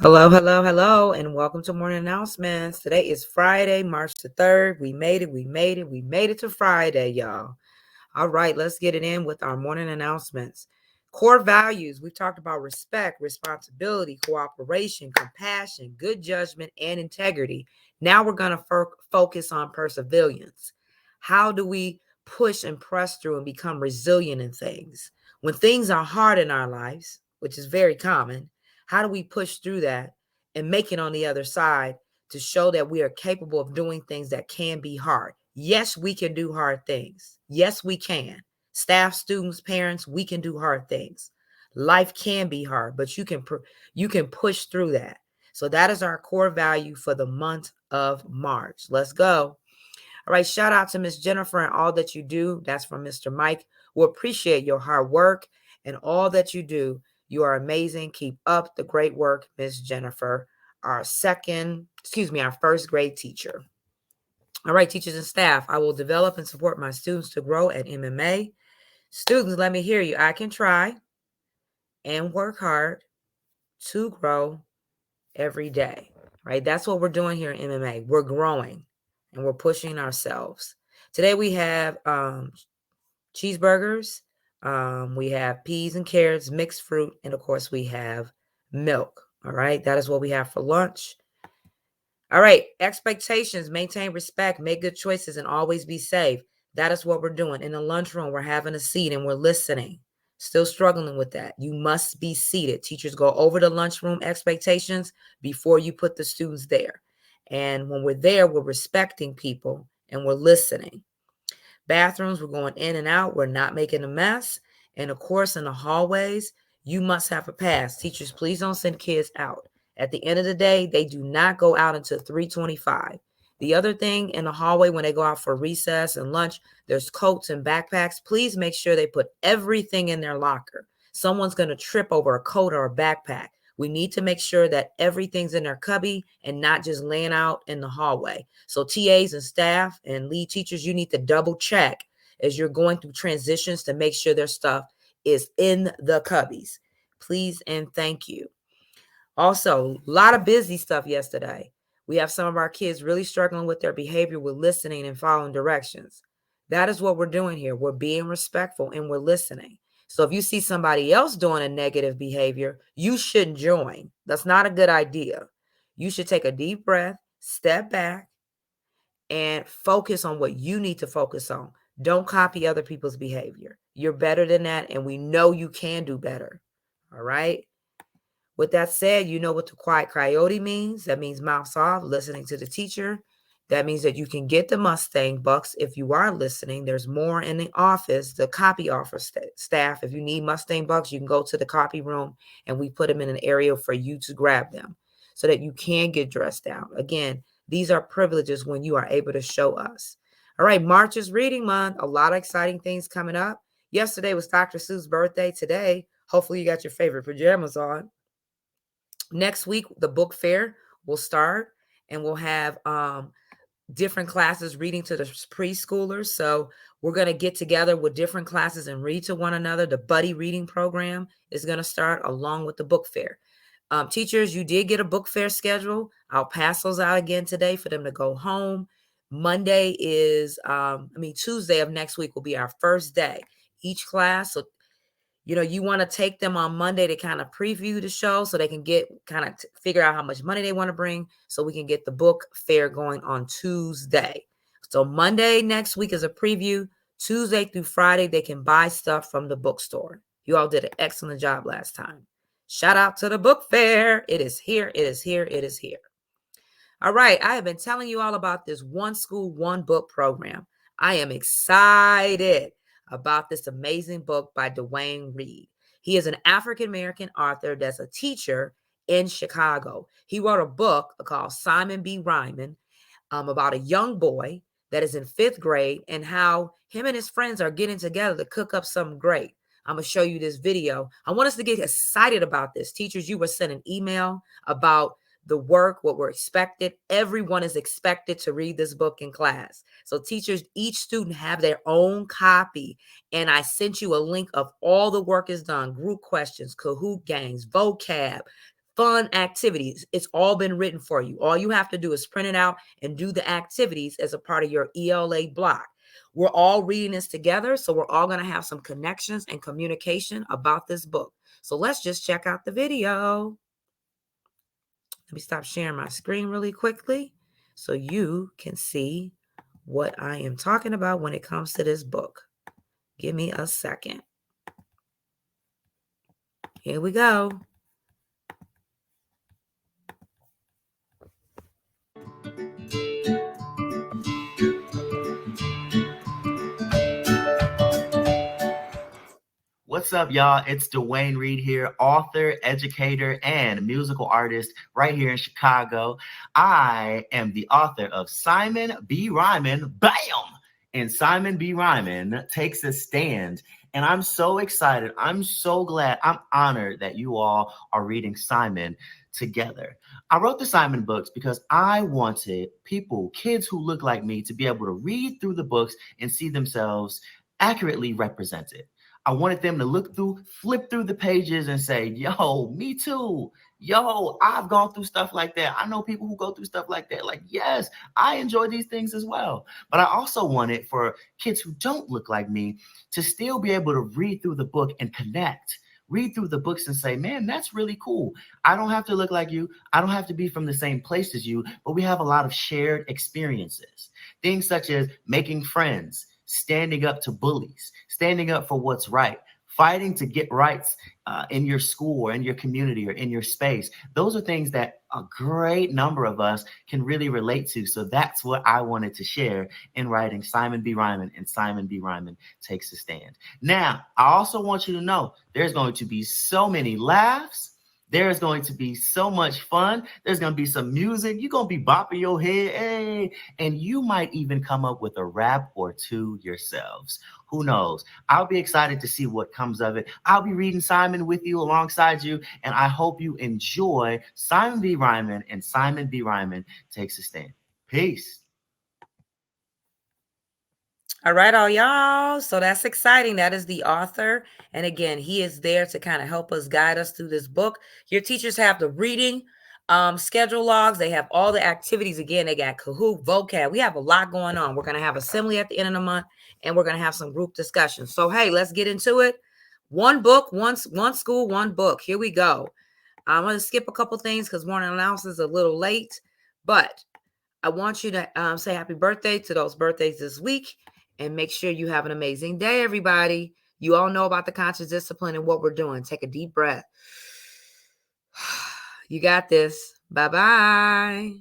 Hello, hello, hello, and welcome to Morning Announcements. Today is Friday, March the 3rd. We made it to Friday, y'all. All right, let's get it in with our morning announcements. Core values. We've talked about respect, responsibility, cooperation, compassion, good judgment, and integrity. Now we're going to focus on perseverance. How do we push and press through and become resilient in things? When things are hard in our lives, which is very common, how do we push through that and make it on the other side to show that we are capable of doing things that can be hard? Yes, we can do hard things. Yes, we can. Staff, students, parents, we can do hard things. Life can be hard, but you can push through that. So that is our core value for the month of March. Let's go. All right, shout out to Miss Jennifer and all that you do. That's from Mr. Mike. We appreciate your hard work and all that you do. You are amazing. Keep up the great work, Miss Jennifer, our first grade teacher. All right, teachers and staff, I will develop and support my students to grow at MMA. Students, let me hear you. I can try and work hard to grow every day, right? That's what we're doing here in MMA. We're growing and we're pushing ourselves. Today we have cheeseburgers, we have peas and carrots, mixed fruit, and of course we have milk. All right, that is what we have for lunch. All right, expectations, maintain respect, make good choices, and always be safe. That is what we're doing. In the lunchroom, we're having a seat and we're listening. Still struggling with that. You must be seated. Teachers go over the lunchroom expectations before you put the students there. And when we're there, we're respecting people and we're listening. Bathrooms, we're going in and out. We're not making a mess. And of course, in the hallways, you must have a pass. Teachers, please don't send kids out. At the end of the day, they do not go out until 3:25. The other thing in the hallway, when they go out for recess and lunch, there's coats and backpacks. Please make sure they put everything in their locker. Someone's going to trip over a coat or a backpack. We need to make sure that everything's in their cubby and not just laying out in the hallway. So TAs and staff and lead teachers, you need to double check as you're going through transitions to make sure their stuff is in the cubbies. Please and thank you. Also, a lot of busy stuff yesterday. We have some of our kids really struggling with their behavior with listening and following directions. That is what we're doing here. We're being respectful and we're listening. So if you see somebody else doing a negative behavior, you shouldn't join. That's not a good idea. You should take a deep breath, step back, and focus on what you need to focus on. Don't copy other people's behavior. You're better than that, and we know you can do better. All right? With that said, you know what the quiet coyote means. That means mouths off, listening to the teacher. That means that you can get the Mustang bucks if you are listening. There's more in the office, the copy office staff. If you need Mustang bucks, you can go to the copy room and we put them in an area for you to grab them so that you can get dressed out. Again, these are privileges when you are able to show us. All right, March is reading month. A lot of exciting things coming up. Yesterday was Dr. Sue's birthday. Today, hopefully you got your favorite pajamas on. Next week, the book fair will start and we'll have different classes reading to the preschoolers. So we're going to get together with different classes and read to one another. The buddy reading program is going to start along with the book fair. Teachers, you did get a book fair schedule. I'll pass those out again today for them to go home. Tuesday of next week will be our first day. Each class, so you want to take them on Monday to kind of preview the show so they can get kind of figure out how much money they want to bring so we can get the book fair going on Tuesday. So Monday next week is a preview. Tuesday through Friday, they can buy stuff from the bookstore. You all did an excellent job last time. Shout out to the book fair. It is here. It is here. It is here. All right. I have been telling you all about this One School, One Book program. I am excited about this amazing book by Dwayne Reed. He is an African-American author that's a teacher in Chicago. He wrote a book called Simon B. Ryman about a young boy that is in 5th grade and how him and his friends are getting together to cook up something great. I'm going to show you this video. I want us to get excited about this. Teachers, you were sent an email about the work, what we're expected. Everyone is expected to read this book in class. So teachers, each student have their own copy. And I sent you a link of all the work is done, group questions, Kahoot games, vocab, fun activities. It's all been written for you. All you have to do is print it out and do the activities as a part of your ELA block. We're all reading this together, so we're all going to have some connections and communication about this book. So let's just check out the video. Let me stop sharing my screen really quickly so you can see what I am talking about when it comes to this book. Give me a second. Here we go. What's up, y'all? It's Dwayne Reed here, author, educator, and musical artist right here in Chicago. I am the author of Simon B. Rhymin', BAM! And Simon B. Rhymin' Takes a Stand. And I'm so excited. I'm so glad. I'm honored that you all are reading Simon together. I wrote the Simon books because I wanted people, kids who look like me, to be able to read through the books and see themselves accurately represented. I wanted them to flip through the pages and say, yo, me too. Yo, I've gone through stuff like that. I know people who go through stuff like that. Like, yes, I enjoy these things as well. But I also wanted for kids who don't look like me to still be able to read through the book and connect. Read through the books and say, man, that's really cool. I don't have to look like you. I don't have to be from the same place as you, but we have a lot of shared experiences. Things such as making friends, standing up to bullies, standing up for what's right, fighting to get rights in your school or in your community or in your space. Those are things that a great number of us can really relate to. So that's what I wanted to share in writing Simon B. Rhymin' and Simon B. Rhymin' Takes a Stand. Now, I also want you to know there's going to be so many laughs. There's going to be so much fun. There's going to be some music. You're going to be bopping your head. Hey, and you might even come up with a rap or two yourselves. Who knows? I'll be excited to see what comes of it. I'll be reading Simon with you, alongside you, and I hope you enjoy Simon B. Rhymin' and Simon B. Rhymin' Takes a Stand. Peace. All right, all y'all. So that's exciting. That is the author. And again, he is there to kind of help us, guide us through this book. Your teachers have the reading schedule logs. They have all the activities. Again, they got Kahoot, vocab. We have a lot going on. We're going to have assembly at the end of the month, and we're going to have some group discussions. So, hey, let's get into it. One book, one school, one book. Here we go. I'm going to skip a couple things because morning announcements is a little late, but I want you to say happy birthday to those birthdays this week. And make sure you have an amazing day, everybody. You all know about the conscious discipline and what we're doing. Take a deep breath. You got this. Bye-bye.